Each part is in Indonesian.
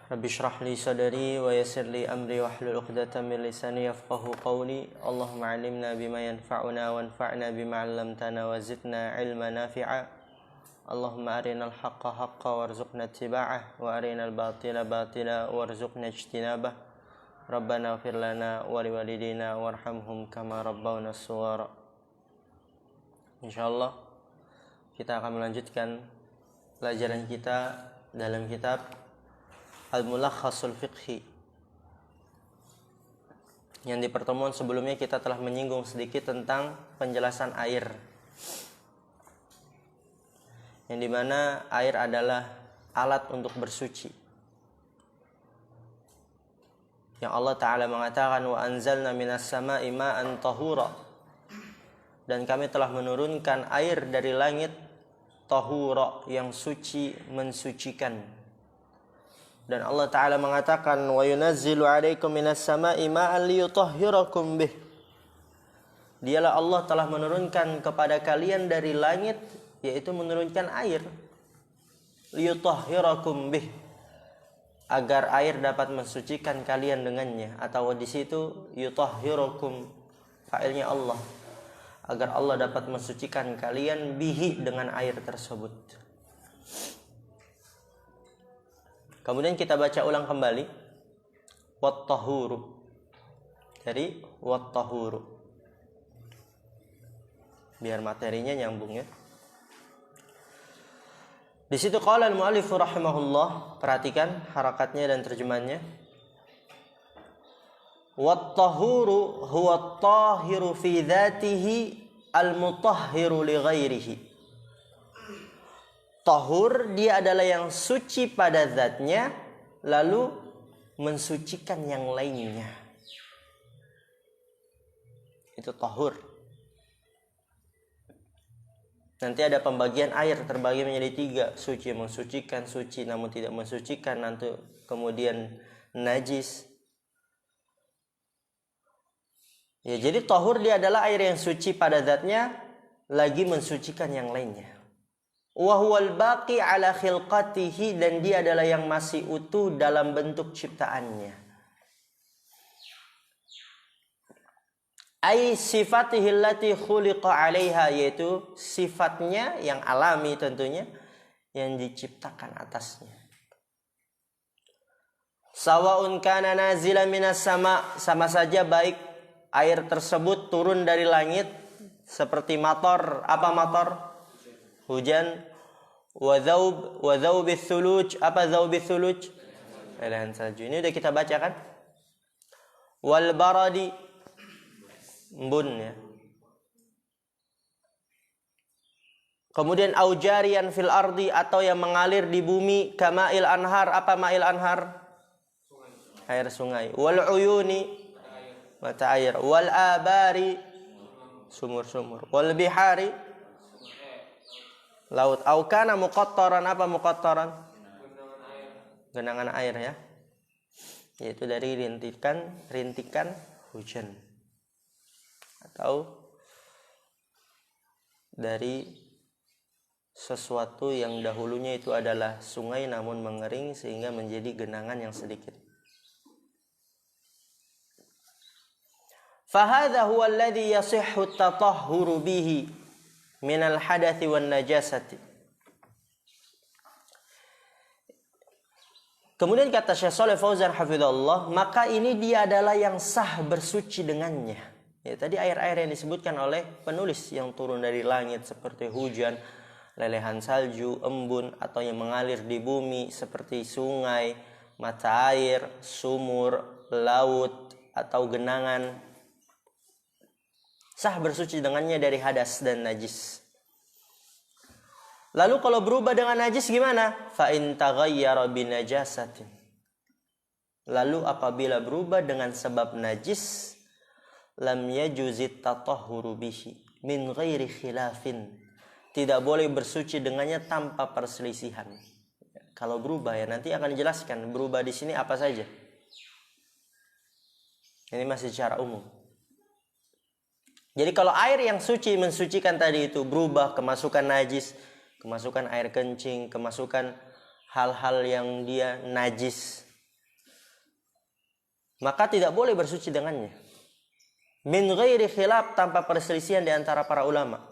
Rabbi shrah li sadri wa yassir li amri wahlul 'uqdatam min lisani yafqahu qawli. Allahumma 'allimna bima yanfa'una wanfa'na bima 'allamtana wa zidna 'ilman nafi'a. Allahumma arinal haqqa haqqan warzuqna ittiba'ah wa arinal batila batila warzuqna ijtinabah. Rabbana ighfir lana wa liwalidina warhamhum kama rabbawna shighara. Insyaallah kita akan melanjutkan pelajaran kita dalam kitab Al-Mulakhasul Fiqhi. Yang di pertemuan sebelumnya kita telah menyinggung sedikit tentang penjelasan air, yang dimana air adalah alat untuk bersuci. Yang Allah Ta'ala mengatakan, wa anzalna minas sama'i ma'an tahura, dan kami telah menurunkan air dari langit tahura, yang suci, mensucikan. Dan Allah Ta'ala mengatakan, wa yunazzilu 'alaikum minas sama'i ma'an liyutahhirakum bih. Dialah Allah telah menurunkan kepada kalian dari langit, yaitu menurunkan air, liyutahhirakum bih, agar air dapat mensucikan kalian dengannya. Atau di situ yutahhirakum, fa'ilnya Allah, agar Allah dapat mensucikan kalian bihi, dengan air tersebut. Kemudian kita baca ulang kembali wat-tahuru, dari wat-tahuru, biar materinya nyambung ya. Di situ qala al-mu'allif rahimahullah, perhatikan harakatnya dan terjemahannya. Wat-tahuru huwa at-tahiru fi dzatihi al-mutahhiru li ghairihi. Tahur, dia adalah yang suci pada zatnya, lalu mensucikan yang lainnya. Itu tahur. Nanti ada pembagian air, terbagi menjadi 3. Suci, mensucikan, suci namun tidak mensucikan, nanti kemudian najis. Ya, jadi tahur dia adalah air yang suci pada zatnya, lagi mensucikan yang lainnya. Wa huwal baqi ala khilqatihi, dan dia adalah yang masih utuh dalam bentuk ciptaannya. Ai sifatihi allati khuliqa 'alaiha, yaitu sifatnya yang alami tentunya, yang diciptakan atasnya. Sawaun kana nazilan minas sama, sama saja baik air tersebut turun dari langit seperti mator. Apa mator? Hujan. Wa dhaubith thuluj. Apa dhaubith thuluj? Lelehan salju. Ini udah kita baca kan? Wal baradi, embun ya. Kemudian aujarian fil ardi, atau yang mengalir di bumi, kama'il anhar. Apa ma'il anhar? Air sungai. Wal uyuni, mata air. Wal abari, sumur-sumur. Wal bihari, laut. Au kana muqattaran. Apa muqattaran? Genangan air ya. Yaitu dari rintikan hujan, atau dari sesuatu yang dahulunya itu adalah sungai namun mengering sehingga menjadi genangan yang sedikit. Fahadha huwa alladhi yasihhu at-tatahhuru bihi minal hadathi wan najasati. Kemudian kata Syekh Shalih Fauzan hafizahullah, maka ini dia adalah yang sah bersuci dengannya. Ya, tadi air-air yang disebutkan oleh penulis yang turun dari langit seperti hujan, lelehan salju, embun, atau yang mengalir di bumi seperti sungai, mata air, sumur, laut, atau genangan, sah bersuci dengannya dari hadas dan najis. Lalu kalau berubah dengan najis gimana? Fa in taghayyara binajasatin. Lalu apabila berubah dengan sebab najis, lam yajuzit tatahhuru bihi min ghairi khilafin. Tidak boleh bersuci dengannya tanpa perselisihan. Kalau berubah ya, nanti akan dijelaskan berubah di sini apa saja. Ini masih secara umum. Jadi kalau air yang suci mensucikan tadi itu berubah kemasukan najis, kemasukan air kencing, kemasukan hal-hal yang dia najis, maka tidak boleh bersuci dengannya. Min ghairi khilaf, tanpa perselisihan di antara para ulama.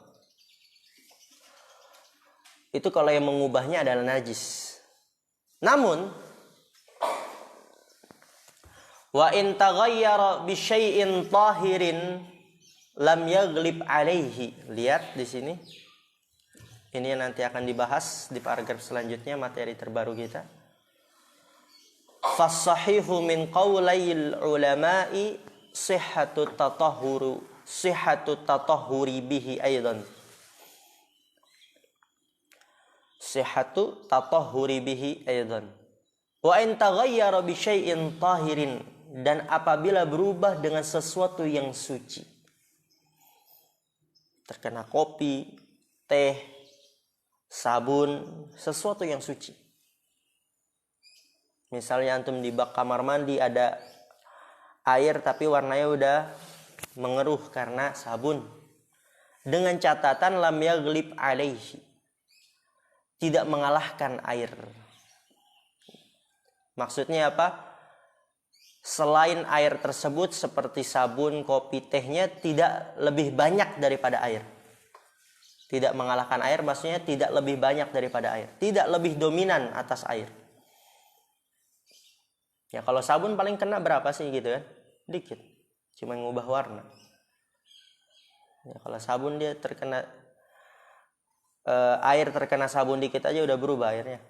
Itu kalau yang mengubahnya adalah najis. Namun wa in taghayyara bi syai'in tahirin lam yaghlib alaihi. Lihat di sini. Ini yang nanti akan dibahas di paragraf selanjutnya, materi terbaru kita. Fasahihu min qawlayil ulama'i sihhatu tatahhuri bihi aidan. Sihhatu tatahhuri bihi aidan. Wa in taghayyara bi syai'in tahirin, dan apabila berubah dengan sesuatu yang suci. Terkena kopi, teh, sabun, sesuatu yang suci. Misalnya antum di bak kamar mandi ada air tapi warnanya udah mengeruh karena sabun. Dengan catatan lam yaghlib alaihi, tidak mengalahkan air. Maksudnya apa? Selain air tersebut seperti sabun, kopi, tehnya tidak lebih banyak daripada air. Tidak mengalahkan air maksudnya tidak lebih banyak daripada air. Tidak lebih dominan atas air. Ya kalau sabun paling kena berapa sih gitu kan? Dikit. Cuma ngubah warna. Ya, kalau sabun dia terkena air terkena sabun dikit aja udah berubah airnya.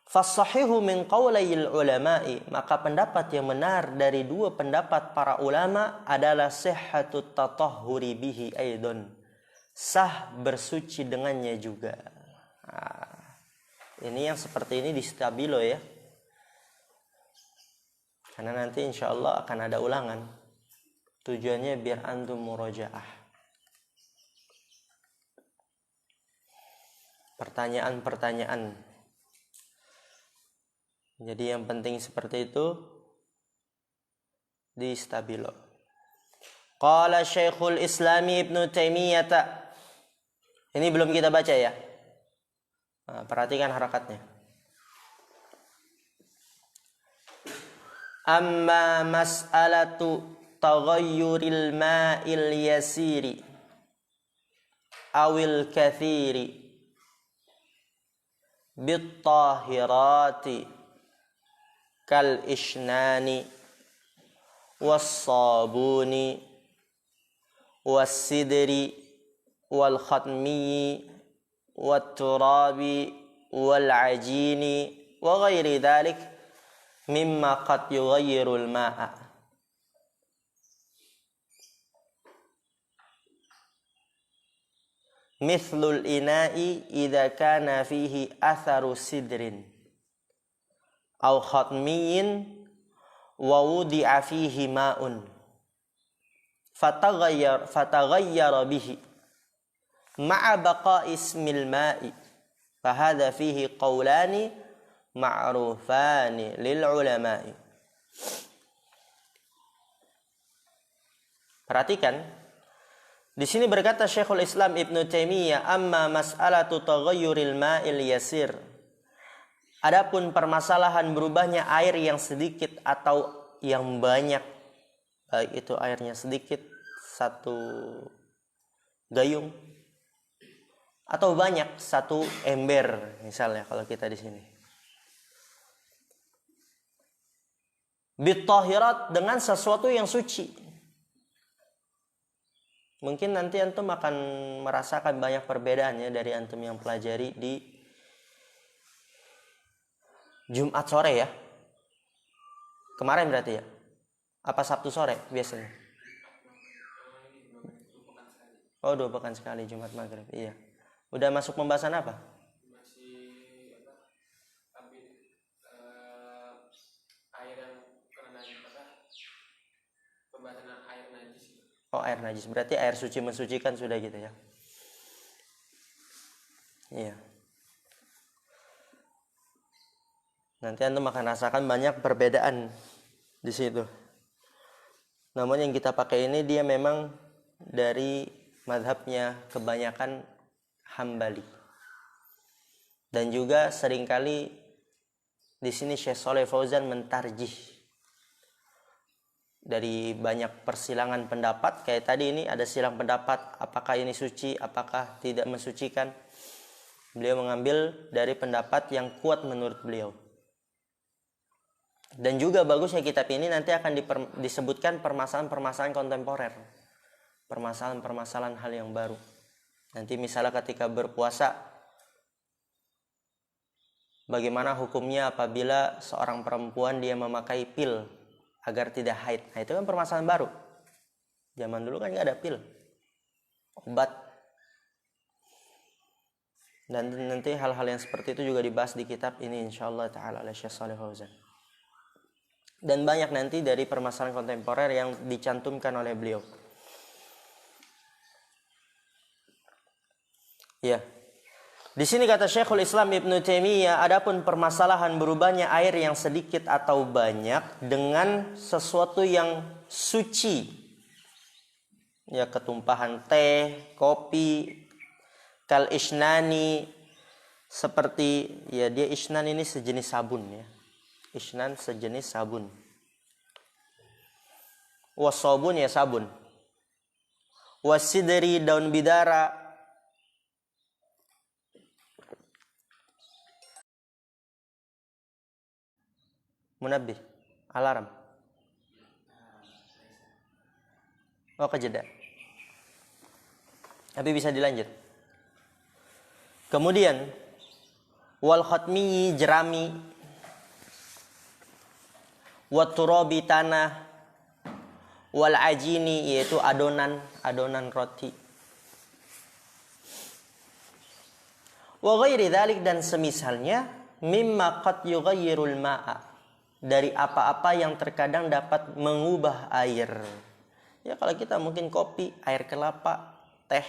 Fasahihu min qawlayil ulama'i, maka pendapat yang benar dari dua pendapat para ulama adalah sihhatut tatahhuri bihi aidan. Sah bersuci dengannya juga. Nah, ini yang seperti ini di stabilo ya. Karena nanti insya Allah akan ada ulangan. Tujuannya biar antum murajaah. Pertanyaan-pertanyaan. Jadi yang penting seperti itu di stabilo. Qala Syekhul Islami Ibnu Taimiyah. Ini belum kita baca ya. Nah, perhatikan harakatnya. Amma mas'alatu taghayyuril ma'il yasiri awil kathiri bit tahirati kal ishnani was sabuni was sidri wal khatmi wat turabi wal ajini wa ghairi dhalik mimma qad yughayyirul ma'a. Mithlul ina'i idza kana fihi atharu sidrin aw khatmiyin wa wudi'a fihi ma'un fataghayyara bihi ma'a baqa'i ismil ma'i fa hadha fihi qawlani ma'rufani lil ulama'i. Perhatikan, di sini berkata Syekhul Islam Ibnu Taimiyah, amma mas'alatu taghayyuril ma'il yasir. Adapun permasalahan berubahnya air yang sedikit atau yang banyak, baik itu airnya sedikit satu gayung atau banyak satu ember misalnya kalau kita di sini. Bitahirat, dengan sesuatu yang suci. Mungkin nanti antum akan merasakan banyak perbedaannya dari antum yang pelajari di Jumat sore ya. Kemarin berarti ya. Apa Sabtu sore biasanya? Oh, 2 pekan sekali Jumat maghrib. Iya. Udah masuk pembahasan apa? Oh, air najis. Berarti air suci mensucikan sudah gitu ya. Iya. Nanti antum akan rasakan banyak perbedaan di situ. Namun yang kita pakai ini dia memang dari mazhabnya kebanyakan Hambali. Dan juga seringkali di sini Syekh Shalih Fauzan mentarjih dari banyak persilangan pendapat. Kayak tadi ini ada silang pendapat, apakah ini suci, apakah tidak mensucikan. Beliau mengambil dari pendapat yang kuat menurut beliau. Dan juga bagusnya kitab ini nanti akan disebutkan permasalahan-permasalahan kontemporer, permasalahan-permasalahan hal yang baru. Nanti misalnya ketika berpuasa, bagaimana hukumnya apabila seorang perempuan dia memakai pil agar tidak haid. Nah, itu kan permasalahan baru. Zaman dulu kan nggak ada pil, obat. Dan nanti hal-hal yang seperti itu juga dibahas di kitab ini insyaallah ta'ala oleh Syekh Shalih Fauzan. Dan banyak nanti dari permasalahan kontemporer yang dicantumkan oleh beliau. Ya. Di sini kata Syekhul Islam Ibnu Taimiyah, adapun permasalahan berubahnya air yang sedikit atau banyak dengan sesuatu yang suci. Ya, ketumpahan teh, kopi, kal isnani, seperti ya dia isnan ini sejenis sabun ya. Isnan sejenis sabun. Wasabun ya sabun. Wasidri daun bidara. Munabbih, alarm. Oh, kejeda. Tapi bisa dilanjut. Kemudian wal khatmi jerami, wat turabi tanah, wal ajini yaitu adonan roti. Wa ghairi dzalik dan semisalnya mimma qad yughayyirul ma'a, dari apa-apa yang terkadang dapat mengubah air. Ya kalau kita mungkin kopi, air kelapa, teh.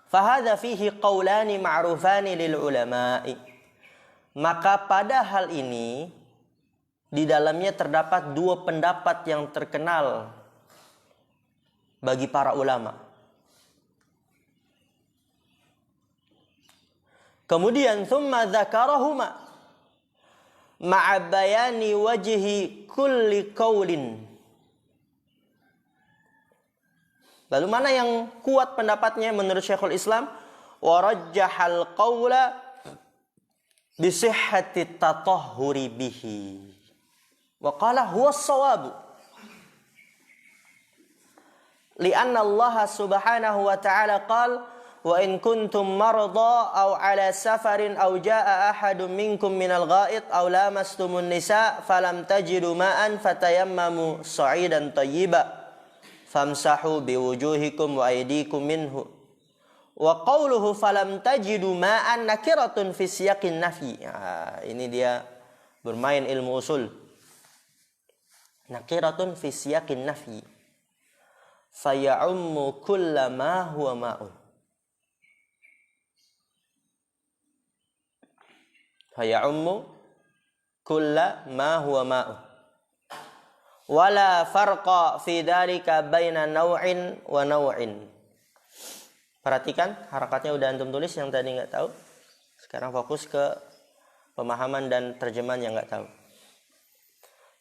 Fahadha fihi qawlani ma'rufani lil ulama'i. Maka pada hal ini di dalamnya terdapat dua pendapat yang terkenal bagi para ulama. Kemudian thumma dzakarahuma ma'a bayani wajhi kulli qaulin. Lalu mana yang kuat pendapatnya menurut Syekhul Islam? Wa rajjahal qaula bi sihhati tatahhuri bihi. Wa qala huwa as-shawab. Li'anna Allah subhanahu wa ta'ala qala wa in kuntum marda aw ala safarin aw jaa ahadun minkum minal gha'id aw lamastumun nisa falam tajidu ma'an fatayammamu sa'idan tayyiba famsahu biwujuhikum wa aydikum minhu. Wa qawluhu falam tajidu ma'an nakiratun fi siyaqin nafi. Ini dia bermain ilmu usul. Nakiratun fi siyaqin nafi faya'ummu kulla ma huwa ma'un. Faya'ummu kulla ma huwa ma'u. Wala farqa fi dhalika baina naw'in wa naw'in. Perhatikan harakatnya udah antum tulis yang tadi enggak tahu. Sekarang fokus ke pemahaman dan terjemahan yang enggak tahu.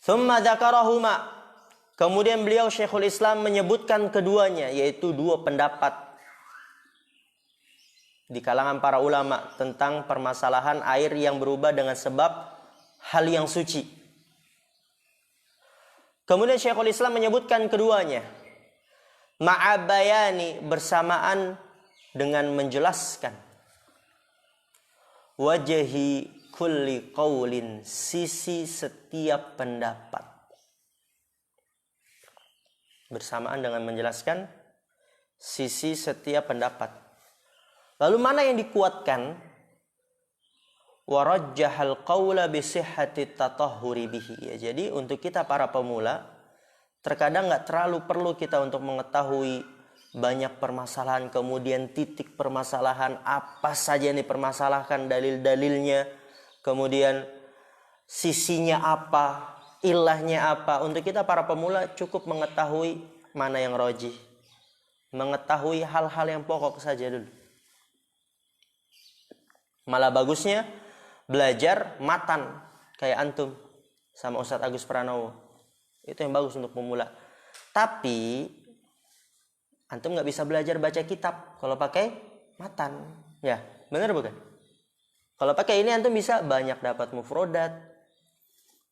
Tsumma dzakarahuma. Kemudian beliau Syekhul Islam menyebutkan keduanya, yaitu dua pendapat di kalangan para ulama tentang permasalahan air yang berubah dengan sebab hal yang suci. Kemudian Syekhul Islam menyebutkan keduanya ma'abayani, bersamaan dengan menjelaskan wajhi kulli qaulin, sisi setiap pendapat. Bersamaan dengan menjelaskan sisi setiap pendapat. Lalu mana yang dikuatkan? Warajjahal qawla bi sihhati tatahhuri bihi. Ya, jadi untuk kita para pemula terkadang enggak terlalu perlu kita untuk mengetahui banyak permasalahan, kemudian titik permasalahan apa saja yang dipermasalahkan, dalil-dalilnya, kemudian sisinya apa, ilahnya apa. Untuk kita para pemula cukup mengetahui mana yang rajih, mengetahui hal-hal yang pokok saja dulu. Malah bagusnya belajar matan kayak antum. sama Ustadz Agus Pranowo. Itu yang bagus untuk pemula. Tapi antum nggak bisa belajar baca kitab kalau pakai matan. Ya, benar bukan? Kalau pakai ini antum bisa banyak dapat mufrodat,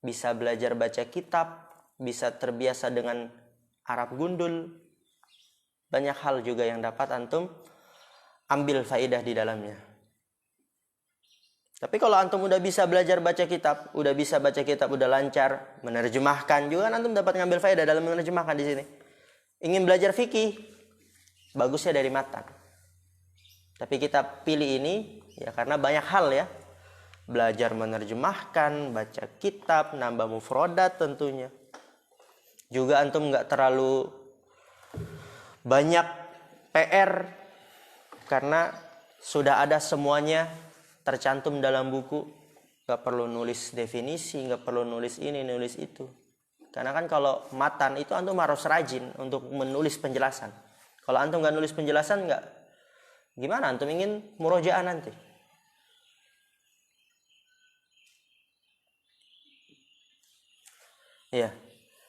bisa belajar baca kitab, bisa terbiasa dengan Arab gundul. Banyak hal juga yang dapat antum ambil faedah di dalamnya. Tapi kalau antum udah bisa belajar baca kitab, udah lancar menerjemahkan, juga antum dapat ngambil faedah dalam menerjemahkan di sini. Ingin belajar fikih, bagusnya dari matan. Tapi kita pilih ini ya karena banyak hal ya. Belajar menerjemahkan, baca kitab, nambah mufrodat tentunya. Juga antum nggak terlalu banyak PR karena sudah ada semuanya tercantum dalam buku. Nggak perlu nulis definisi, nggak perlu nulis ini, nulis itu. Karena kan kalau matan itu antum harus rajin untuk menulis penjelasan. Kalau antum nggak nulis penjelasan, nggak, gimana antum ingin murojaah nanti? Ya.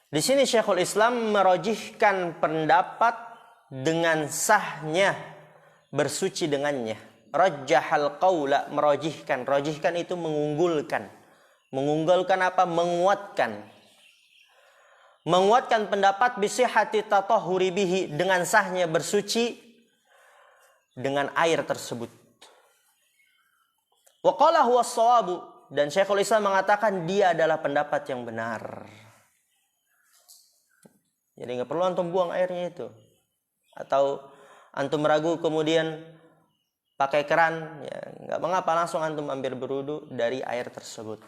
Di sini Syekhul Islam merojihkan pendapat dengan sahnya bersuci dengannya. Rajjahal qaula, merojihkan. Rojihkan itu mengunggulkan. Mengunggulkan apa? Menguatkan. Menguatkan pendapat bisihhati tatahhuri bihi, dengan sahnya bersuci dengan air tersebut. Wa qala huwa shawabu, dan Syekhul Islam mengatakan dia adalah pendapat yang benar. Jadi nggak perlu antum buang airnya itu. Atau antum ragu kemudian pakai keran, ya nggak mengapa, langsung antum ambil berwudu dari air tersebut.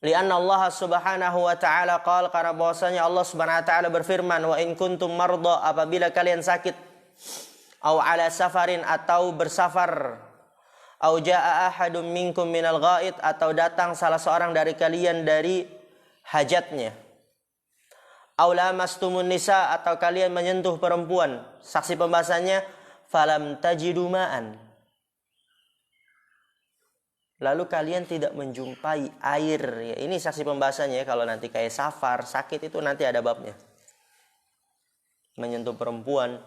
Lianna Allah Subhanahu wa taala qala, karena bahwasanya Allah Subhanahu wa taala berfirman, wa in kuntum marda, apabila kalian sakit, au ala safarin, atau bersafar, au jaa ahadum minkum minal ghaid, atau datang salah seorang dari kalian dari hajatnya, au lamastumun nisa, atau kalian menyentuh perempuan. Saksi pembahasannya, falam tajidu ma'an, lalu kalian tidak menjumpai air. Ya, ini saksi pembahasannya. Kalau nanti kayak safar, sakit, itu nanti ada babnya. Menyentuh perempuan.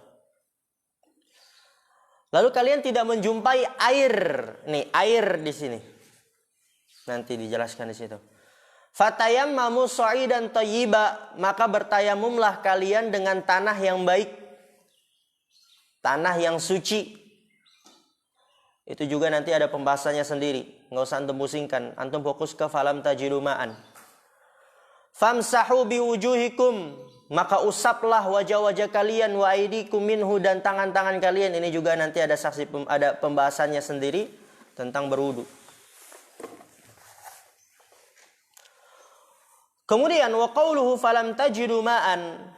Lalu kalian tidak menjumpai air. Nih, air di sini. Nanti dijelaskan di situ. Fatayammamu sha'idan thayyiba, maka bertayamumlah kalian dengan tanah yang baik. Tanah yang suci. Itu juga nanti ada pembahasannya sendiri. Nggak usah antum pusingkan. Antum fokus ke falam tajidu ma'an. Famsahu biwujuhikum, maka usaplah wajah-wajah kalian, wa aidikum minhu, dan tangan-tangan kalian. Ini juga nanti ada ada pembahasannya sendiri tentang berwudu. Kemudian wa qauluhu falam tajidu ma'an,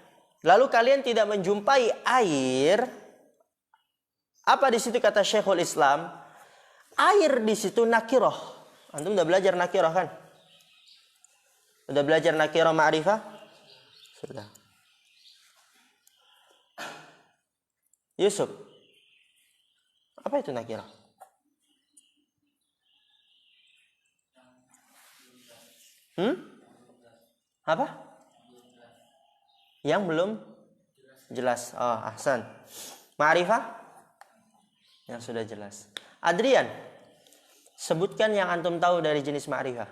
lalu kalian tidak menjumpai air. Apa di situ kata Syekhul Islam? Air di situ nakirah. Antum udah belajar nakirah kan? Udah belajar nakirah ma'rifah? Sudah. Yusuf, apa itu nakirah? Apa? Yang belum jelas. Oh, ahsan. Ma'rifah? Yang sudah jelas. Adrian, sebutkan yang antum tahu dari jenis ma'rifah.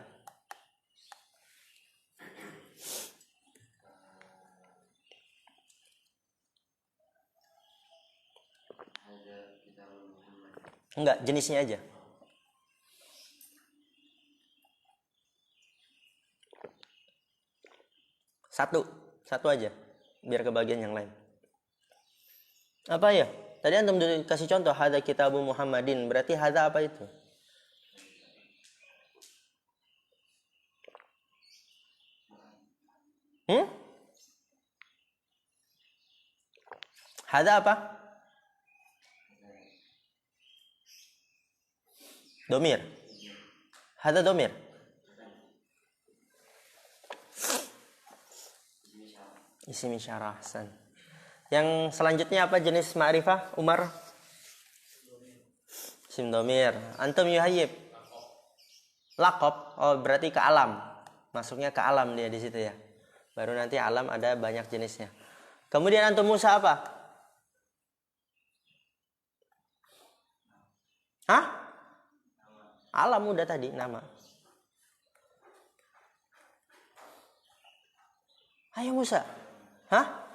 Enggak, jenisnya aja. Satu aja, biar kebagian yang lain. Apa ya? Tadi antum kasih contoh, hadza kitabu Muhammadin, berarti hadza apa itu? Hadza apa? Domir. Hadza domir. Isim isyarah. Yang selanjutnya apa jenis ma'rifah, Umar? Isim domir. Antum Yuhayyib? Laqab, oh berarti ke alam. Masuknya ke alam dia di situ ya. Baru nanti alam ada banyak jenisnya. Kemudian antum Musa apa? Hah? Alam udah tadi nama. Ayo Musa. Hah?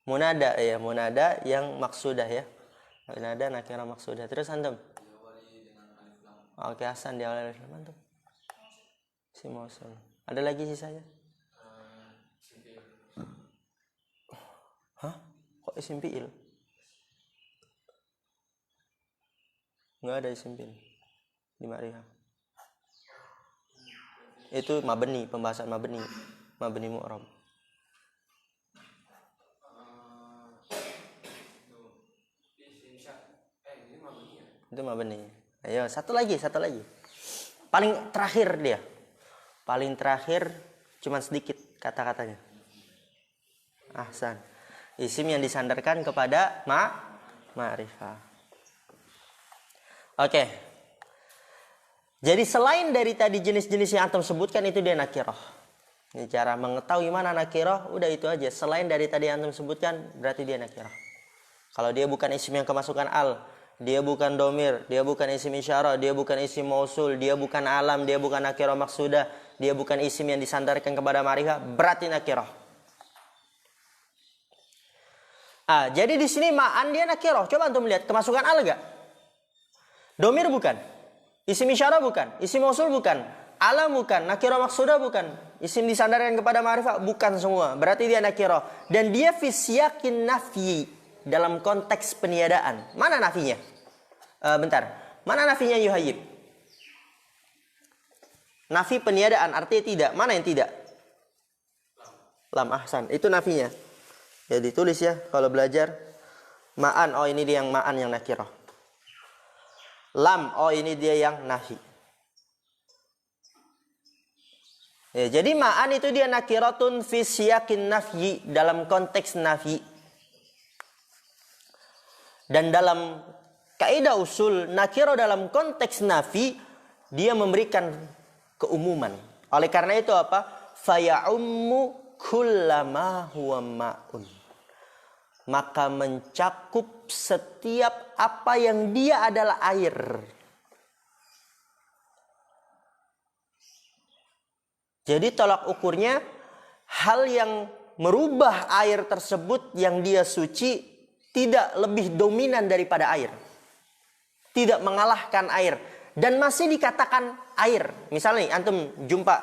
Munada ya, munada yang maksudah ya. Munada nakirah maksudah. Terus antum? Oke, Hasan diawali alif lam antum. Si Mosul. Ada lagi sisanya? Hah? Kok isim fi'il? Enggak ada isim fi'il di ma'rifah. Itu mabni, pembahasan mabni. Mabni mu'rab. Itu mabni. Ayo, satu lagi. Paling terakhir dia. Paling terakhir cuma sedikit kata-katanya. Ahsan. Isim yang disandarkan kepada ma'rifah. Oke. Jadi selain dari tadi jenis-jenis yang antum sebutkan itu dia nakirah. Ini cara mengetahui mana nakirah, udah itu aja. Selain dari tadi yang antum sebutkan, berarti dia nakirah. Kalau dia bukan isim yang kemasukan al, dia bukan domir, dia bukan isim isyarah, dia bukan isim mausul, dia bukan alam, dia bukan nakirah maksudah, dia bukan isim yang disandarkan kepada ma'rifah, berarti nakirah. Jadi di sini ma'an dia nakirah. Coba antum lihat kemasukan al enggak? Domir bukan, isim isyarah bukan, isim mausul bukan, alam bukan, nakirah maksudah bukan, isim disandarkan kepada ma'rifah bukan semua. Berarti dia nakirah dan dia fi siyakin nafyi, dalam konteks peniadaan. Mana nafinya? Bentar. Mana nafinya Yuhayyib? Nafi peniadaan artinya tidak. Mana yang tidak? Lam, ahsan. Itu nafinya. Ya ditulis ya kalau belajar. Ma'an, oh ini dia yang ma'an yang nakirah. Lam, oh ini dia yang nafi. Ya, jadi ma'an itu dia nakiratun fi siyakin nafyi, dalam konteks nafi. Dan dalam kaidah usul, nakirah dalam konteks nafi, dia memberikan keumuman. Oleh karena itu apa? Faya'ummu kullama huwa ma'un. Maka mencakup setiap apa yang dia adalah air. Jadi tolak ukurnya, hal yang merubah air tersebut yang dia suci tidak lebih dominan daripada air. Tidak mengalahkan air. Dan masih dikatakan air. Misalnya nih, antum jumpa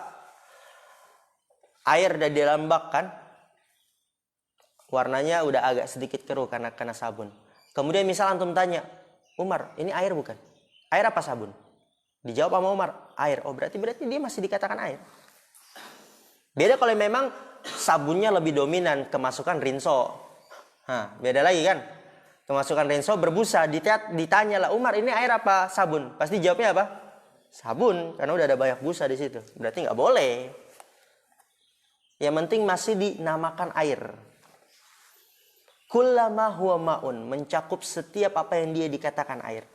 air dari dalam bak kan. Warnanya udah agak sedikit keruh karena kena sabun. Kemudian misal antum tanya, Umar, ini air bukan? Air apa sabun? Dijawab sama Umar, air. Oh berarti dia masih dikatakan air. Beda kalau memang sabunnya lebih dominan, kemasukan rinso. Beda lagi kan. Kemasukan rinso berbusa, ditanya lah Umar ini air apa sabun? Pasti jawabnya apa? Sabun, karena udah ada banyak busa di situ. Berarti nggak boleh. Yang penting masih dinamakan air. Kullama huwa ma'un, mencakup setiap apa yang dia dikatakan air.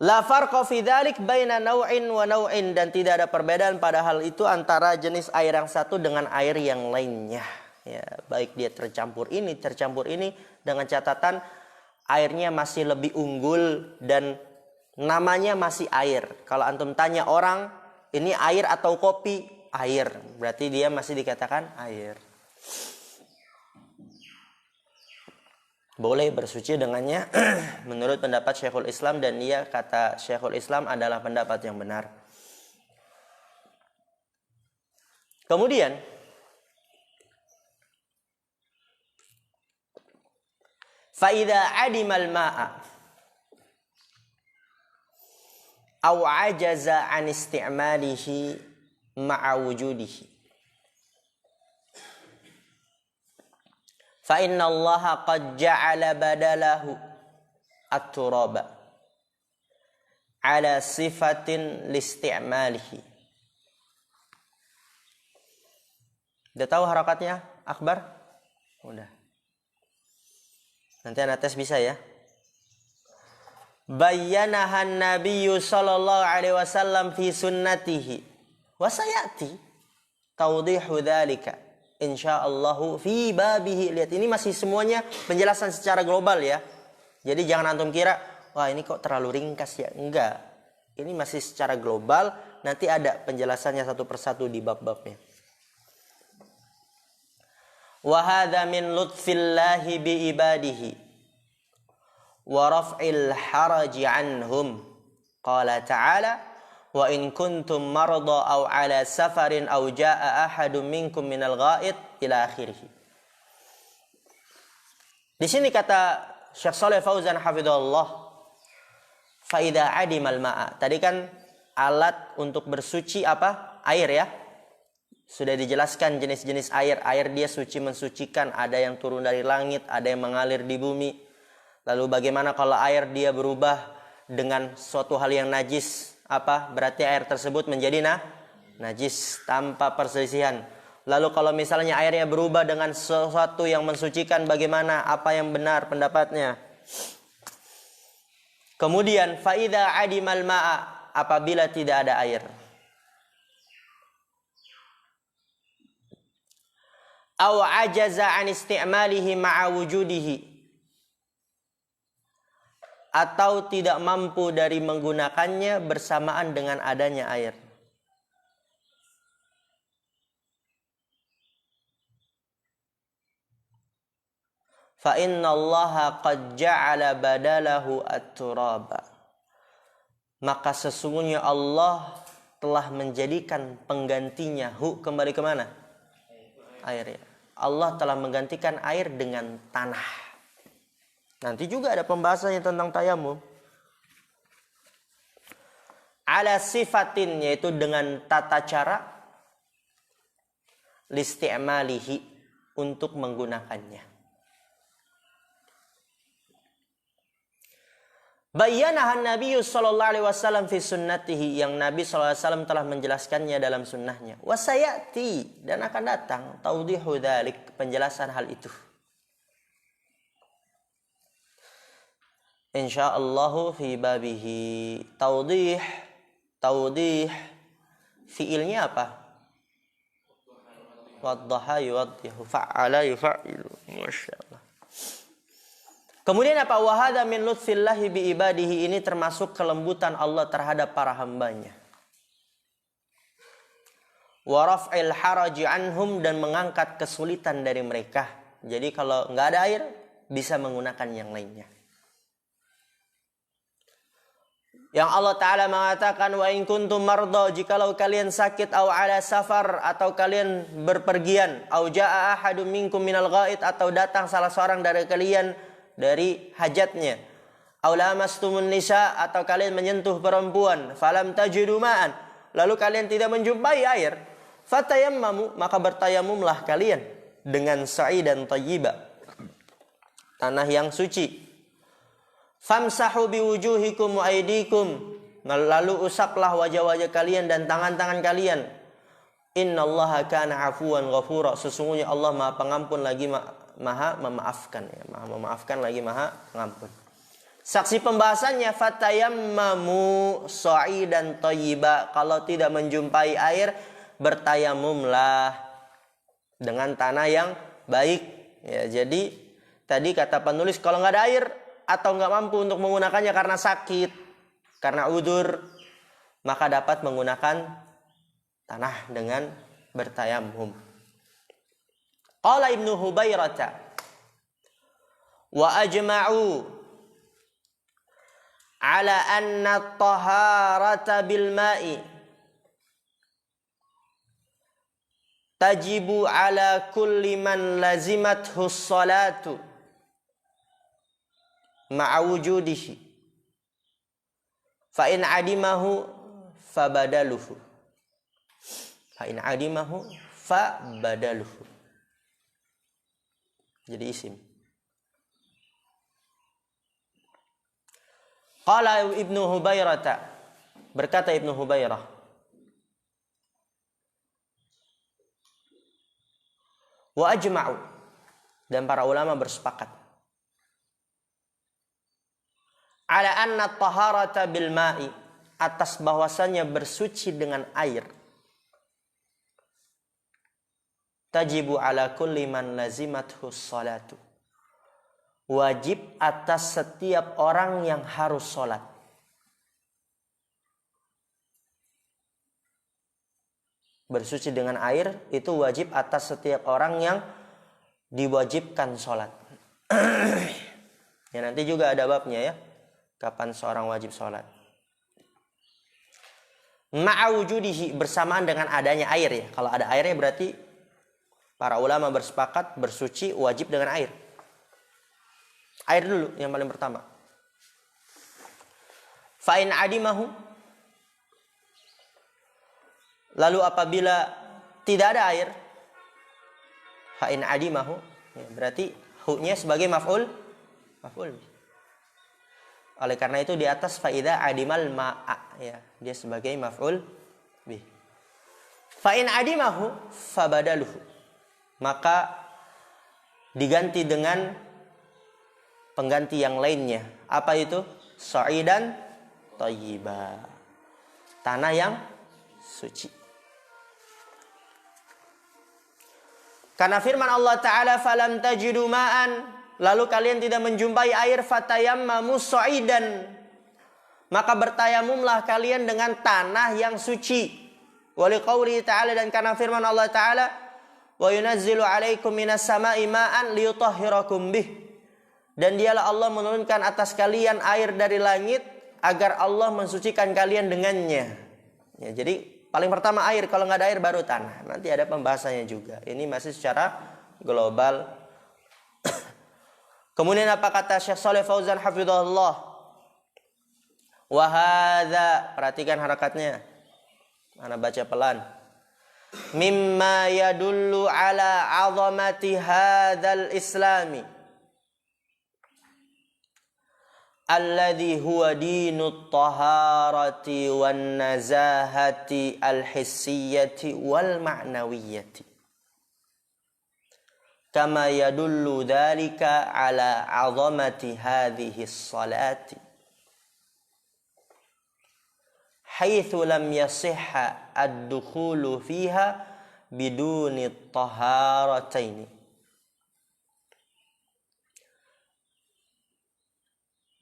La farqa fi dzalik baina naw'in wa naw'in, dan tidak ada perbedaan pada hal itu antara jenis air yang satu dengan air yang lainnya. Ya, baik dia tercampur ini dengan catatan airnya masih lebih unggul dan namanya masih air. Kalau antum tanya orang, ini air atau kopi? Air. Berarti dia masih dikatakan air. Boleh bersuci dengannya menurut pendapat Syekhul Islam, dan dia kata Syekhul Islam adalah pendapat yang benar. Kemudian fa idza adima al-ma'a aw ajaza an isti'malihi ma'a wujudihi fa inna Allah qad ja'ala badalahu at-turaba ala sifatin listi'malihi. Udah tahu harakatnya Akbar? Udah. Nanti anak tes bisa ya. Bayyanahan Nabiyyu sallallahu alaihi wasallam fi sunnatihi wa sayati tawdihu dzalika insyaallah fi babihi. Lihat, ini masih semuanya penjelasan secara global ya. Jadi jangan antum kira, wah ini kok terlalu ringkas ya. Enggak. Ini masih secara global, nanti ada penjelasannya satu persatu di bab-babnya. Wa hadza min lutfillahi bi ibadihi wa raf'il haraji anhum. Qala ta'ala wa in kuntum marda aw ala safarin aw jaa ahadun minkum minal ghaid ila akhirih. Di sini kata Syekh Shalih Fauzan hafizahullah, fa idza adimal ma'a. Tadi kan alat untuk bersuci apa? Air ya. Sudah dijelaskan jenis-jenis air. Air dia suci mensucikan, ada yang turun dari langit, ada yang mengalir di bumi. Lalu bagaimana kalau air dia berubah dengan suatu hal yang najis? Apa? Berarti air tersebut menjadi najis tanpa perselisihan. Lalu kalau misalnya airnya berubah dengan sesuatu yang mensucikan, bagaimana? Apa yang benar pendapatnya? Kemudian faida adimal ma'a, apabila tidak ada air. Aw ajaza an istimalihi ma'a wujudihi, atau tidak mampu dari menggunakannya bersamaan dengan adanya air. Fa innallaha qad ja'ala badalahu at-turaba. Maka sesungguhnya Allah telah menjadikan penggantinya kembali ke mana? Air ya. Allah telah menggantikan air dengan tanah. Nanti juga ada pembahasannya tentang tayamum. Ala sifatin, yaitu dengan tata cara, listi'malihi, untuk menggunakannya. Bayyanahan Nabiyyu sallallahu alaihi wasallam fi sunnatihi, yang Nabi sallallahu alaihi wasallam telah menjelaskannya dalam sunnahnya. Wa sayati, dan akan datang tawdihu dzalik, penjelasan hal itu. Insyaallah fi babihi. Tawdih fiilnya apa? Waddaha yuwaddihu, fa'ala yufa'ilu. Masyaallah. Kemudian apa? Wa hadza min lutfillahi bi ibadihi, ini termasuk kelembutan Allah terhadap para hambanya. Wa raf'il haraji anhum, dan mengangkat kesulitan dari mereka. Jadi kalau enggak ada air, bisa menggunakan yang lainnya. Yang Allah Ta'ala mengatakan, wa in kuntum marda, jikalau kalian sakit, au ala safar, atau kalian berpergian, au jaa ahadum minkum minal ghaid, atau datang salah seorang dari kalian dari hajatnya, au lamastumun nisa, atau kalian menyentuh perempuan, falam tajidu ma'an, lalu kalian tidak menjumpai air, fatayammamu, maka bertayamumlah kalian dengan sa'idan thayyiba, tanah yang suci. Famsahu biwujuhikum wa aydikum, lalu usaplah wajah-wajah kalian dan tangan-tangan kalian. Innallaha kana afuwan ghafura, sesungguhnya Allah Maha Pengampun lagi Maha memaafkan ya. Maha memaafkan lagi Maha Pengampun. Saksi pembahasannya, fatayammamu sa'idan thayyiba, kalau tidak menjumpai air, bertayamumlah dengan tanah yang baik ya. Jadi tadi kata penulis, kalau nggak ada air atau nggak mampu untuk menggunakannya karena sakit, karena udzur, maka dapat menggunakan tanah dengan bertayamum. Qala Ibnu Hubairata wa ajma'u ala anna at-taharata bil ma'i tajibu ala kulli man lazimathu as-salatu ma'a wujudihi, fa in adimahu fabadaluhu, fa in adimahu fabadaluhu. Jadi isim. Qala Ibnu Hubairata, berkata Ibnu Hubairah, wa ajma'u, dan para ulama bersepakat, ala anna taharata bil ma'i, atas bahwasannya bersuci dengan air, tajibu ala kulli man lazimathu salatu, wajib atas setiap orang yang harus sholat. Bersuci dengan air itu wajib atas setiap orang yang diwajibkan sholat. Ya, nanti juga ada babnya ya, kapan seorang wajib sholat. Ma'awujudihi, bersamaan dengan adanya air ya. Kalau ada airnya berarti para ulama bersepakat bersuci wajib dengan air. Air dulu yang paling pertama. Fa'in adimahu, lalu apabila tidak ada air, fa'in adimahu, ya, berarti hu-nya sebagai maf'ul. Oleh karena itu di atas fa'idha adimal ma'a, ya, dia sebagai maf'ul bih. Fa'in adimahu fabadaluhu, maka diganti dengan pengganti yang lainnya. Apa itu? Sa'idan thayyiba, tanah yang suci. Karena firman Allah Ta'ala, falam tajidu ma'an, lalu kalian tidak menjumpai air, fatayammamu sa'idan, maka bertayamumlah kalian dengan tanah yang suci. Wa liqauli ta'ala, dan karena firman Allah Ta'ala, wa yunazzilu alaikum minas sama'i ma'an liyutahhirakum bih, dan dialah Allah menurunkan atas kalian air dari langit agar Allah mensucikan kalian dengannya. Ya, jadi paling pertama air, kalau nggak ada air baru tanah. Nanti ada pembahasannya juga. Ini masih secara global. Kemudian apa kata Syekh Shalih Fauzan hafizahullah? Wa hadza, perhatikan harakatnya. Ana baca pelan. Mimma yadullu ala 'azamati hadzal islami alladhi huwa dinut taharati wan nazahati al-hissiyati wal ma'nawiyyati, kama yadullu dhalika ala 'azamati hadhihi as-salati haitsu lam yasihha ad-dukhulu fiha biduni at-taharataini.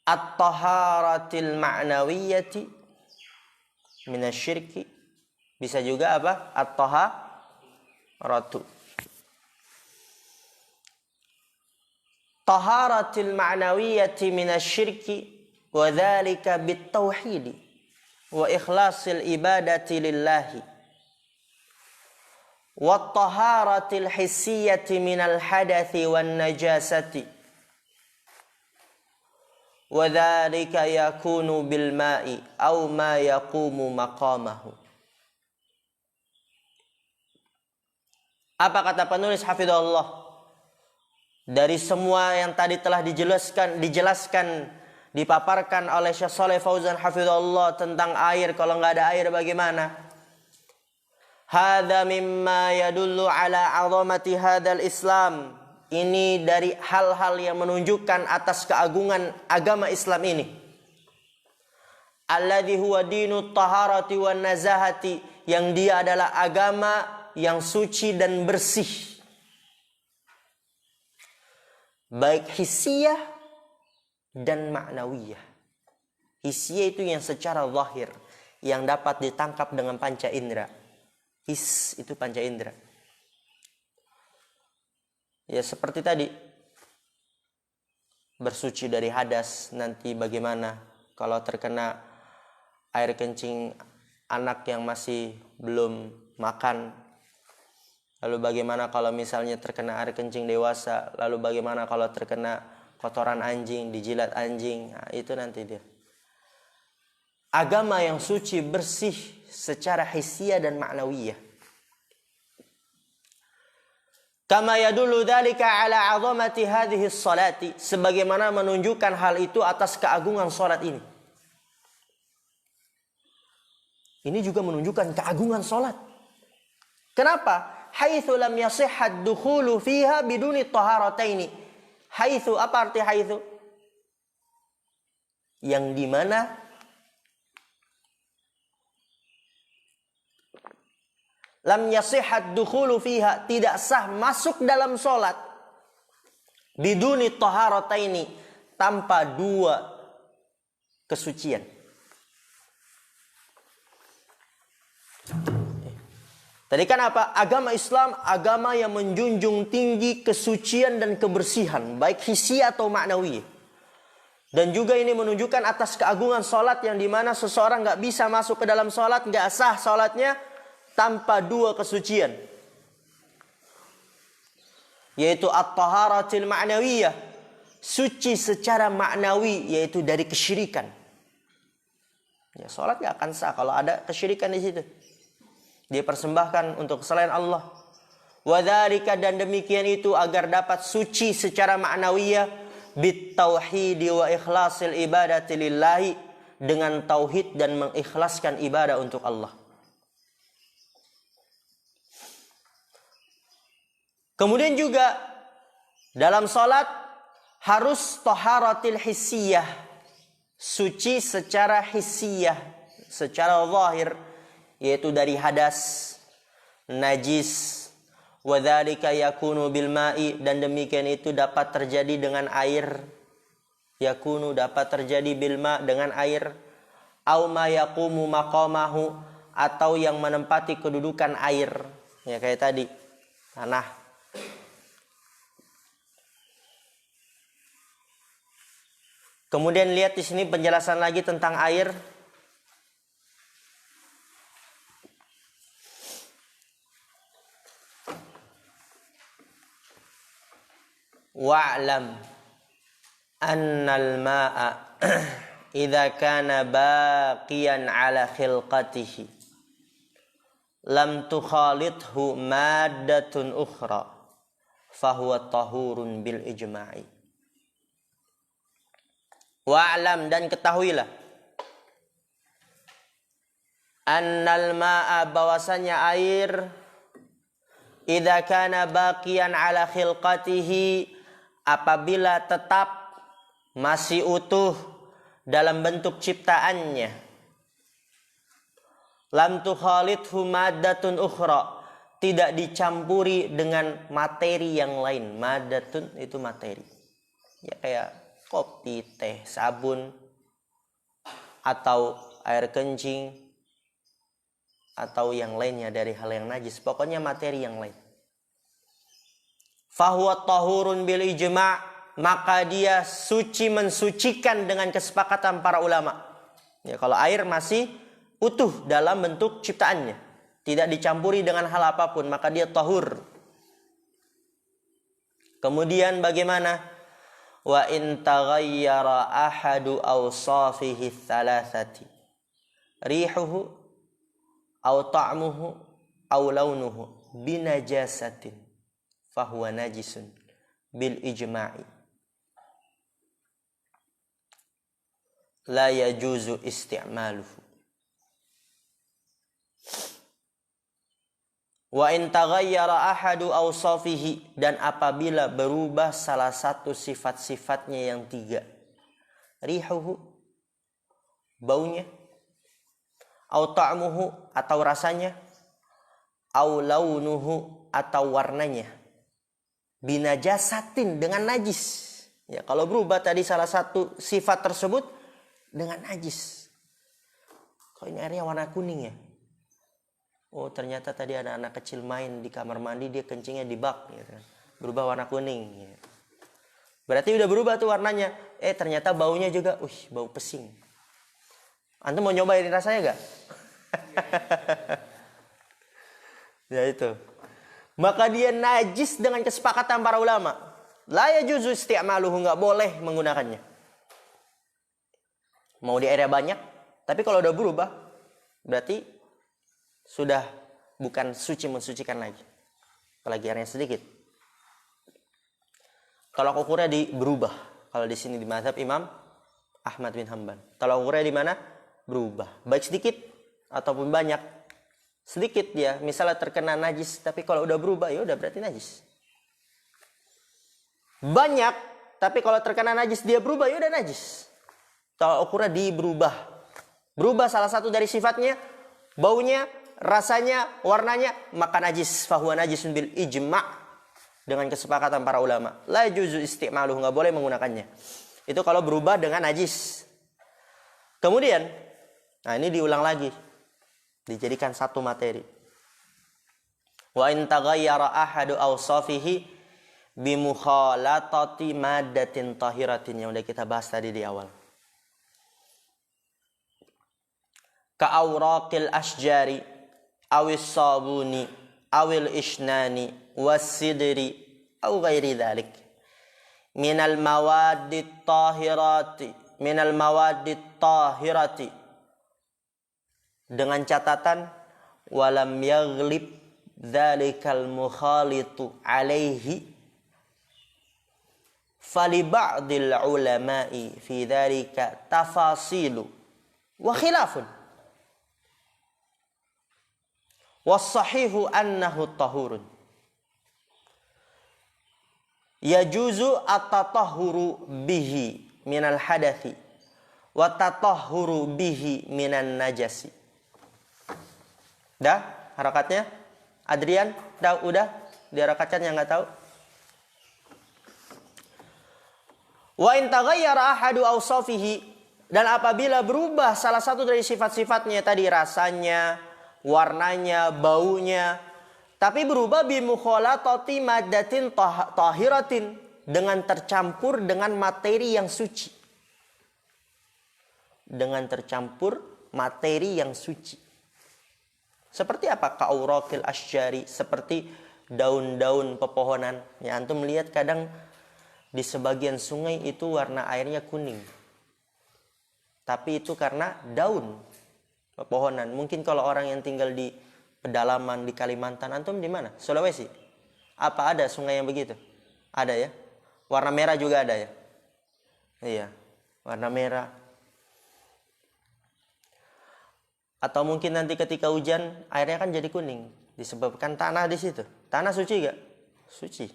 At-taharatil ma'nawiyyati minasyirki, bisa juga apa? At-taharatu. Taharatil ma'nawiyyati minasyirki wa dzalika bitauhid wa ikhlasil ibadati lillahi. Wa taharatil hissiyati minal hadathi wan najasati. وَذَلِكَ يَكُونُ بِالْمَاءِ أَوْ مَا يَقُومُ مَقَامَهُ. Apa kata penulis hafizahullah? Dari semua yang tadi telah dijelaskan, dipaparkan oleh Syekh Shalih Fauzan hafizahullah tentang air, kalau nggak ada air bagaimana? Hadza mimma yadullu ala 'azamati hadzal Islam. Ini dari hal-hal yang menunjukkan atas keagungan agama Islam ini. Alladzi huwa dinut taharati wan nazahati, yang dia adalah agama yang suci dan bersih. Baik hissiyah dan ma'nawiyah. Hissiyah itu yang secara zahir, yang dapat ditangkap dengan panca indera. His itu panca indera. Ya seperti tadi, bersuci dari hadas. Nanti bagaimana kalau terkena air kencing anak yang masih belum makan? Lalu bagaimana kalau misalnya terkena air kencing dewasa? Lalu bagaimana kalau terkena kotoran anjing, dijilat anjing? Nah, itu nanti dia. Agama yang suci, bersih secara hissiyah dan ma'nawiyah. Kama yadullu dzalika ala 'azamati hadhihi sholati, sebagaimana menunjukkan hal itu atas keagungan salat ini. Ini juga menunjukkan keagungan salat. Kenapa? Haitsu lam yasihha ad-dukhulu fiha biduni taharataini. Haitsu, apa arti haitsu? yang dimana lam yasihat dukhulu fiha, tidak sah masuk dalam solat biduni taharataini, tanpa dua kesucian. Tadi kan apa? Agama Islam, agama yang menjunjung tinggi kesucian dan kebersihan, baik hisi atau maknawi. Dan juga ini menunjukkan atas keagungan solat, yang dimana seseorang nggak bisa masuk ke dalam solat, nggak sah solatnya tanpa dua kesucian, yaitu at-taharatil ma'nawiyah, suci secara maknawi, yaitu dari kesyirikan. Ya, solat nggak akan sah kalau ada kesyirikan di situ. Dia persembahkan untuk selain Allah. Wadzalika, dan demikian itu agar dapat suci secara ma'nawiyah, bitauhidi wa ikhlasil ibadati lillahi, dengan tauhid dan mengikhlaskan ibadah untuk Allah. Kemudian juga dalam salat harus taharatil hissiyah, suci secara hissiyah, secara zahir, yaitu dari hadas, najis. Wadzalika yakunu bil ma'i, dan demikian itu dapat terjadi dengan air. Yakunu, dapat terjadi bil ma', dengan air. Au ma yaqumu maqamahu, atau yang menempati kedudukan air. Ya, kayak tadi, tanah. Kemudian lihat di sini penjelasan lagi tentang air. Wa'lam annal ma'a idza kana baqiyan ala khilqatihi lam tukhalidhu maddatun ukhra fahuwa tahurun bil ijma'i. Wa'lam, dan ketahuilah, annal ma'a, bahwasanya air, idza kana baqiyan ala khilqatihi, apabila tetap masih utuh dalam bentuk ciptaannya, lam tukhalidhu maddatun ukhra, tidak dicampuri dengan materi yang lain. Maddatun itu materi, ya kayak kopi, teh, sabun, atau air kencing, atau yang lainnya dari hal yang najis. Pokoknya materi yang lain. Fahuwa tahurun bil ijma', maka dia suci, mensucikan dengan kesepakatan para ulama. Ya, kalau air masih utuh dalam bentuk ciptaannya, tidak dicampuri dengan hal apapun, maka dia tahur. Kemudian bagaimana? Wa in taghayyara ahadu awsafihi thalathati, rihuhu aw ta'muhu aw launuhu binajasatin fahuwa najisun bil ijma'i la yajuzu isti'maluhu. Wa in taghayyara ahadu awsafihi, dan apabila berubah salah satu sifat-sifatnya yang tiga, rihuhu, baunya, au ta'muhu, atau rasanya, au launuhu, atau warnanya, binajasatin, dengan najis. Ya, kalau berubah tadi salah satu sifat tersebut dengan najis. Kok ini airnya warna kuning ya? Oh, ternyata tadi ada anak kecil main di kamar mandi, dia kencingnya di bak, gitu. Berubah warna kuning. Ya. Berarti udah berubah tuh warnanya. Ternyata baunya juga, bau pesing. Antum mau nyobain rasanya gak? Ya itu. Maka dia najis dengan kesepakatan para ulama. La yajuzu isti'maluhu, nggak boleh menggunakannya. Mau di airnya banyak, tapi kalau udah berubah, berarti sudah bukan suci, mensucikan lagi. Apalagi airnya sedikit. Kalau ukurnya berubah. Kalau di sini di mazhab Imam Ahmad bin Hanbal. Kalau ukurnya di mana? Berubah. Baik sedikit ataupun banyak. Sedikit dia, misalnya terkena najis, tapi kalau udah berubah, ya udah berarti najis. Banyak, tapi kalau terkena najis dia berubah, ya udah najis. tolak ukurnya berubah. Berubah salah satu dari sifatnya, baunya, rasanya, warnanya, maka najis. Fahuwa najisun bil ijma' dengan kesepakatan para ulama. La juzu isti'maluh, nggak boleh menggunakannya. Itu kalau berubah dengan najis. Kemudian, nah ini diulang lagi, dijadikan satu materi. Wa in taghayyara ahadu awsafihi bimukhalatati maddatin tahiratin, yang udah kita bahas tadi di awal. Ka'awraqil asjari awis sabuni awil isnani wassidri aw ghairi dhalik minal mawaddit tahirati, dengan catatan walam yaghlib dzalikal mukhalitu alaihi fali ba'dil ulama'i fi dzalika tafasilu wa khilafun. Was-sahihu annahu tahurun. Yajuzu at-tatahhuru bihi minal hadathi wa tatahhuru bihi minan najasi. Dah harakatnya? Adrian, udah? Diharakatkan yang enggak tahu? Wa in taghayyara ahadu awsafihi, dan apabila berubah salah satu dari sifat-sifatnya tadi, rasanya, warnanya, baunya, tapi berubah bimukhalatati maddatin tahiratin, dengan tercampur dengan materi yang suci. Dengan tercampur materi yang suci. Seperti apa? Ka'awraqil asjari, seperti daun-daun pepohonan. Ya, antum melihat kadang di sebagian sungai itu warna airnya kuning. Tapi itu karena daun pepohonan. Mungkin kalau orang yang tinggal di pedalaman di Kalimantan, antum di mana? Sulawesi. Apa ada sungai yang begitu? Ada ya? Warna merah juga ada ya? Iya, warna merah. Atau mungkin nanti ketika hujan airnya kan jadi kuning, disebabkan tanah di situ. Tanah suci gak? Suci.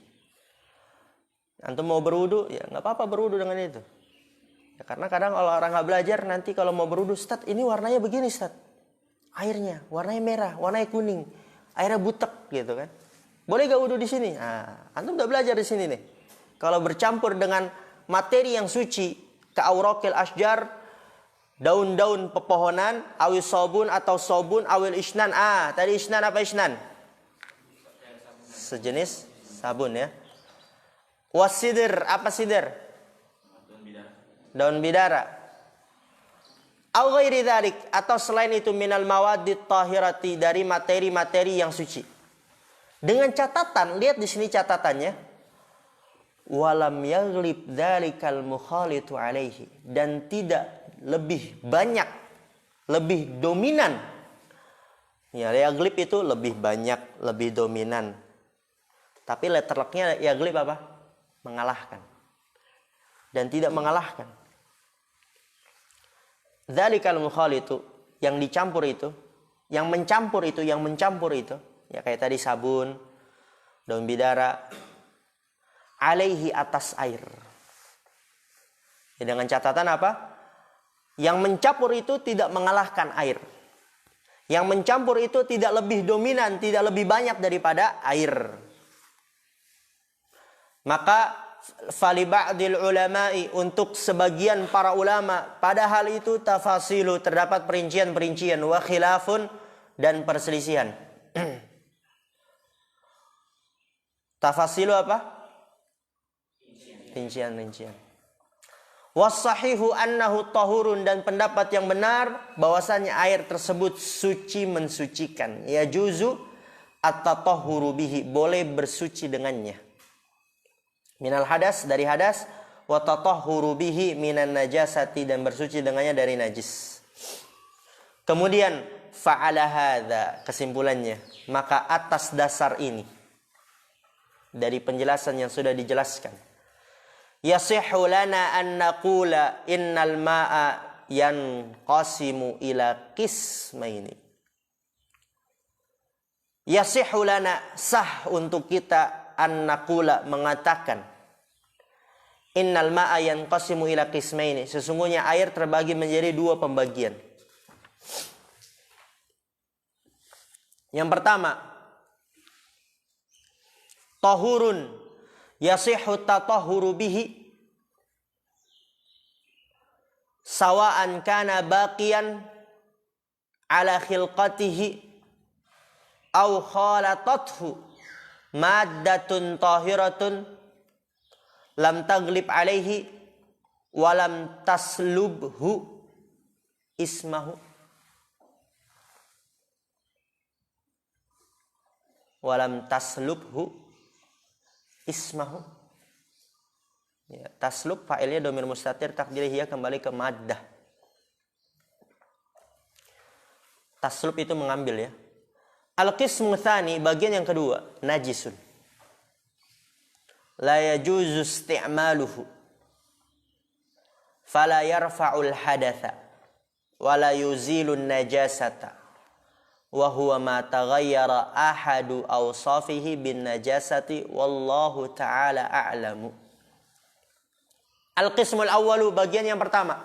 Antum mau berwudu, ya nggak apa-apa berwudu dengan itu. Ya, karena kadang kalau orang nggak belajar, nanti kalau mau berwudu, Ustaz, ini warnanya begini, Ustaz. Airnya, warnanya merah, warnanya kuning, airnya butek gitu kan. Boleh gak wudu di sini? Nah, antum udah belajar di sini nih. Kalau bercampur dengan materi yang suci, ka'awraqil asjar, daun-daun pepohonan, awil sabun atau sabun, awil isnan. Tadi isnan apa isnan? Sejenis sabun ya. Wasidir, apa sidir? Daun bidara. Aw ghairi dzalik, atau selain itu minal mawaddit tahirati, dari materi-materi yang suci. Dengan catatan, lihat di sini catatannya. Walam yaghlib dzalikal mukhalitu alaihi, dan tidak lebih banyak, lebih dominan. Ya, yaghlib itu lebih banyak, lebih dominan. Tapi letterlocknya yaghlib apa? Mengalahkan. Dan tidak mengalahkan. Dzalikal mukhalitu, yang dicampur itu, yang mencampur itu, ya kayak tadi sabun, daun bidara, alaihi, atas air. Ya, dengan catatan apa? Yang mencampur itu tidak mengalahkan air. Yang mencampur itu tidak lebih dominan, tidak lebih banyak daripada air. Maka fali ba'dil ulama'i, untuk sebagian para ulama, pada hal itu tafasilu, terdapat perincian-perincian, wa khilafun, dan perselisihan. Tafasilu apa? Rincian-rincian. Was-sahihu annahu tahurun, dan pendapat yang benar bahwasanya air tersebut suci, mensucikan. Ya juzu at-tatahhuru bihi, boleh bersuci dengannya. Minal hadas, dari hadas, wa tatahhuru bihi minan najasati, dan bersuci dengannya dari najis. Kemudian fa'ala hadza, kesimpulannya, maka atas dasar ini, dari penjelasan yang sudah dijelaskan, yasihhu lana an naqula innal ma'a yanqasimu ila qismaini. Yasihhu lana, sah untuk kita, an naqula, mengatakan, Innal ma'a yanqasimu ila qismaini. Sesungguhnya air terbagi menjadi dua pembagian. Yang pertama, tahurun yasihhu tatahhuru bihi sawa'an kana baqiyan ala khilqatihi aw khalatathu maddatun tahiratun lam taglib alaihi walam taslubhu ismahu. Walam taslubhu ismahu. Ya, taslub fa'ilnya dhamir mustatir takdirnya kembali ke maddah. Taslub itu mengambil ya. Al-qismu tsani, bagian yang kedua, najisun. La yajuzu isti'maluhu. Fala yarfa'ul hadatha wa la yuzilun najasata. Wa huwa ma taghayyara ahadu awsafihi bin najasati wallahu ta'ala a'lamu. Al-qismul awwalu, bagian yang pertama.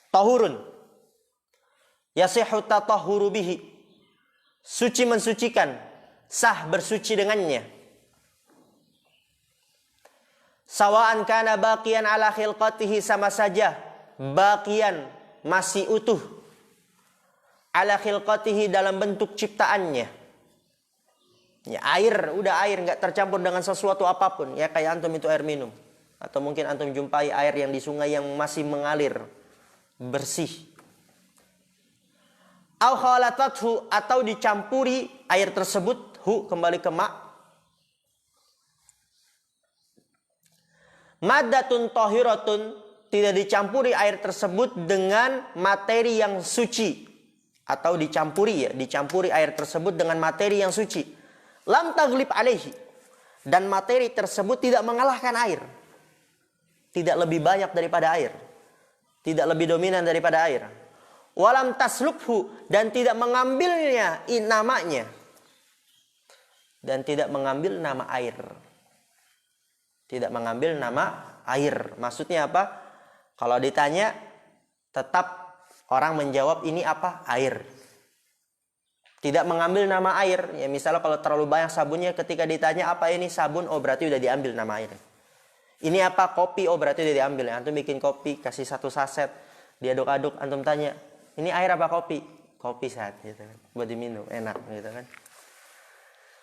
Tahurun yasihhu tatahhuru bihi. Suci mensucikan, sah bersuci dengannya. Sawa'an kana baqiyan ala khilqatihi, sama saja baqiyan masih utuh, ala khilqatihi dalam bentuk ciptaannya. Ya, air, udah air, nggak tercampur dengan sesuatu apapun. Ya kayak antum itu air minum. Atau mungkin antum jumpai air yang di sungai yang masih mengalir, bersih. Au khalatathu, atau dicampuri air tersebut, hu kembali ke ma. Maddatun tahiratun, tidak dicampuri air tersebut dengan materi yang suci. Atau dicampuri air tersebut dengan materi yang suci. Lam taglib alaihi, dan materi tersebut tidak mengalahkan air. Tidak lebih banyak daripada air. Tidak lebih dominan daripada air. Walam taslubhu, dan tidak mengambilnya namanya. Dan tidak mengambil nama air. Tidak mengambil nama air. Maksudnya apa? Kalau ditanya, tetap orang menjawab ini apa? Air. Tidak mengambil nama air. Ya misalnya kalau terlalu banyak sabunnya, ketika ditanya apa ini sabun, oh berarti udah diambil nama air. Ini apa? Kopi, oh berarti udah diambil. Antum bikin kopi, kasih satu saset, diaduk-aduk, antum tanya, ini air apa kopi? Kopi saat gitu kan. Buat diminum, enak gitu kan.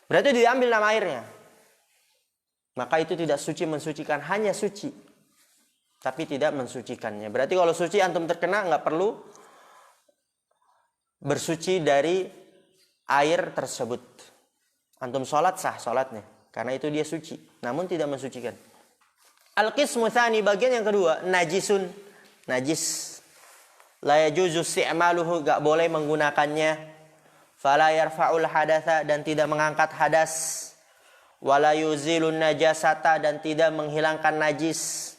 Berarti diambil nama airnya. Maka itu tidak suci mensucikan, hanya suci, tapi tidak mensucikannya. Berarti kalau suci antum terkena, nggak perlu bersuci dari air tersebut. Antum sholat sah sholatnya, karena itu dia suci, namun tidak mensucikan. Al-qismu tsani, bagian yang kedua, najisun, najis. La yajuzu isti'maluhu, enggak boleh menggunakannya. Fala yarfa'ul hadatsa, dan tidak mengangkat hadas. Wala yuzilun najasata, dan tidak menghilangkan najis.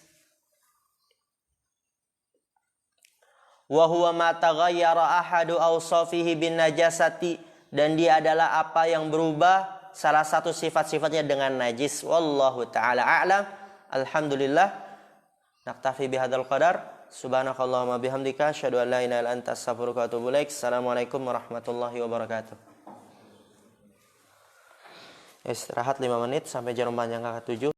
Wa huwa ma taghayyara ahadu awsafihi bin najasati, dan dia adalah apa yang berubah salah satu sifat-sifatnya dengan najis. Wallahu ta'ala a'lam. Alhamdulillah, naktafi bihadzal qadar. Subhanakallahumma bihamdika asyhadu an la ilaha illa anta astaghfiruka wa atubu ilaik. Assalamualaikum warahmatullahi wabarakatuh. Istirahat 5 menit sampai jam panjang ke-7.